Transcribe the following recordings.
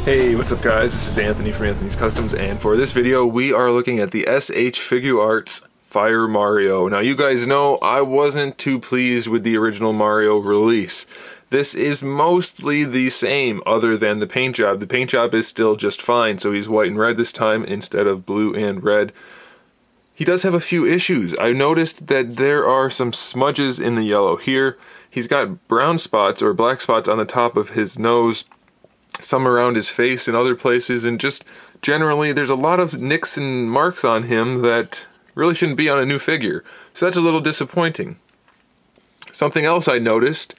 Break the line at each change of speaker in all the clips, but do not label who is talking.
Hey, what's up guys? This is Anthony from Anthony's Customs, and for this video we are looking at the SH Figuarts Fire Mario. Now you guys know I wasn't too pleased with the original Mario release. This is mostly the same other than the paint job. The paint job is still just fine, so he's white and red this time instead of blue and red. He does have a few issues. I noticed that there are some smudges in the yellow here. He's got brown spots or black spots on the top of his nose, some around his face and other places, and just generally there's a lot of nicks and marks on him that really shouldn't be on a new figure. So that's a little disappointing. Something else I noticed,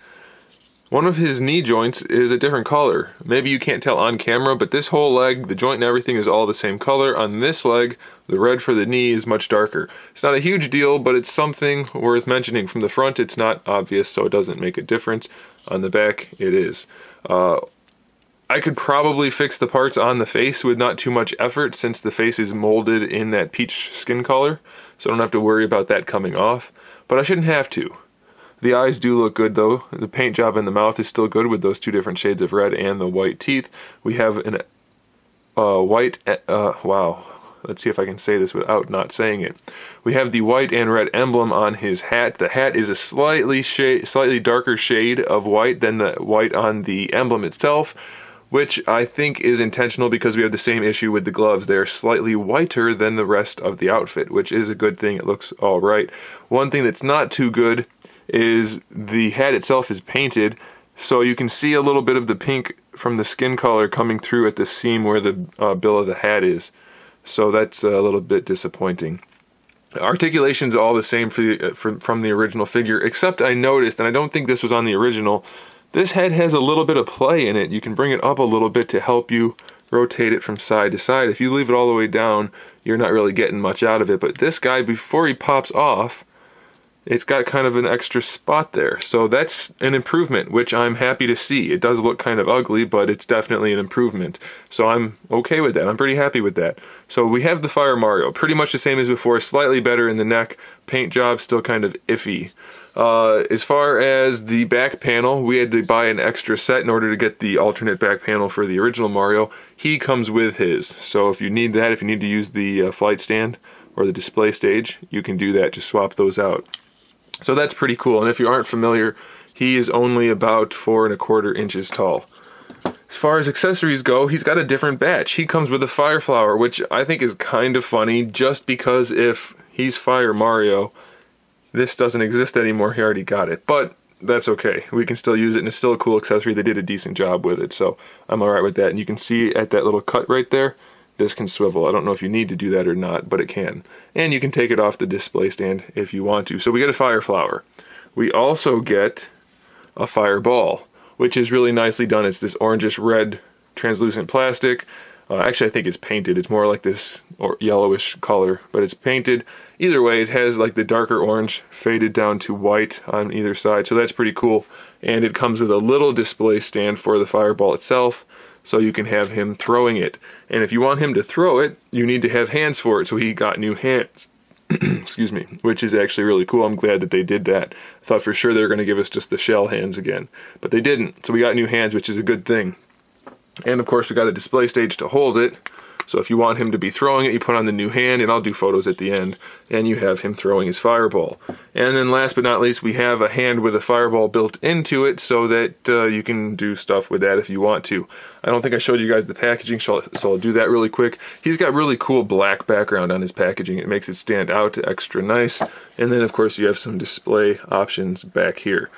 one of his knee joints is a different color. Maybe you can't tell on camera, but this whole leg, the joint and everything is all the same color. On this leg, the red for the knee is much darker. It's not a huge deal, but it's something worth mentioning. From the front it's not obvious, so it doesn't make a difference. On the back it is. I could probably fix the parts on the face with not too much effort, since the face is molded in that peach skin color, so I don't have to worry about that coming off, but I shouldn't have to. The eyes do look good though. The paint job in the mouth is still good with those two different shades of red and the white teeth. We have an wow, let's see if I can say this without not saying it. We have the white and red emblem on his hat. The hat is a slightly darker shade of white than the white on the emblem itself, which I think is intentional because we have the same issue with the gloves. They're slightly whiter than the rest of the outfit, which is a good thing. It looks all right. One thing that's not too good is the hat itself is painted, so you can see a little bit of the pink from the skin color coming through at the seam where the bill of the hat is. So that's a little bit disappointing. Articulation's all the same from the original figure, except I noticed, and I don't think this was on the original, this head has a little bit of play in it. You can bring it up a little bit to help you rotate it from side to side. If you leave it all the way down, you're not really getting much out of it. But this guy, before he pops off, it's got kind of an extra spot there. So that's an improvement, which I'm happy to see. It does look kind of ugly, but it's definitely an improvement. So I'm okay with that. I'm pretty happy with that. So we have the Fire Mario, pretty much the same as before, slightly better in the neck. Paint job still kind of iffy. As far as the back panel, we had to buy an extra set in order to get the alternate back panel for the original Mario. He comes with his. So if you need that, if you need to use the flight stand or the display stage, you can do that. Just swap those out. So that's pretty cool, and if you aren't familiar, he is only about 4¼ inches tall. As far as accessories go, he's got a different batch. He comes with a fire flower, which I think is kind of funny, just because if he's Fire Mario, this doesn't exist anymore, he already got it. But that's okay, we can still use it, and it's still a cool accessory. They did a decent job with it, so I'm alright with that. And you can see at that little cut right there, this can swivel. I don't know if you need to do that or not, but it can. And you can take it off the display stand if you want to. So we get a fire flower. We also get a fireball, which is really nicely done. It's this orangish red translucent plastic. Actually, I think it's painted. It's more like this yellowish color, but it's painted. Either way, it has like the darker orange faded down to white on either side, so that's pretty cool. And it comes with a little display stand for the fireball itself, so you can have him throwing it. And if you want him to throw it, you need to have hands for it, so he got new hands. Excuse me, which is actually really cool. I'm glad that they did that. I thought for sure they were going to give us just the shell hands again, but they didn't. So we got new hands, which is a good thing. And of course we got a display stage to hold it. So if you want him to be throwing it, you put on the new hand, and I'll do photos at the end, and you have him throwing his fireball. And then last but not least, we have a hand with a fireball built into it so that you can do stuff with that if you want to. I don't think I showed you guys the packaging, so I'll do that really quick. He's got really cool black background on his packaging. It makes it stand out extra nice. And then of course you have some display options back here.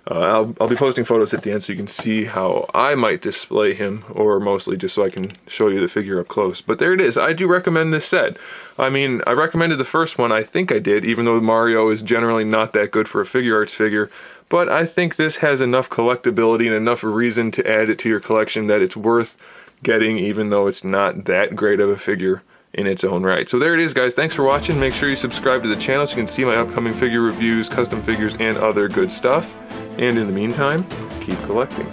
I'll be posting photos at the end so you can see how I might display him, or mostly just so I can show you the figure up close. But there it is. I do recommend this set. I mean, I recommended the first one, I think I did, even though Mario is generally not that good for a Figuarts figure. But I think this has enough collectability and enough reason to add it to your collection that it's worth getting, even though it's not that great of a figure in its own right. So there it is, guys. Thanks for watching. Make sure you subscribe to the channel so you can see my upcoming figure reviews, custom figures, and other good stuff. And in the meantime, keep collecting.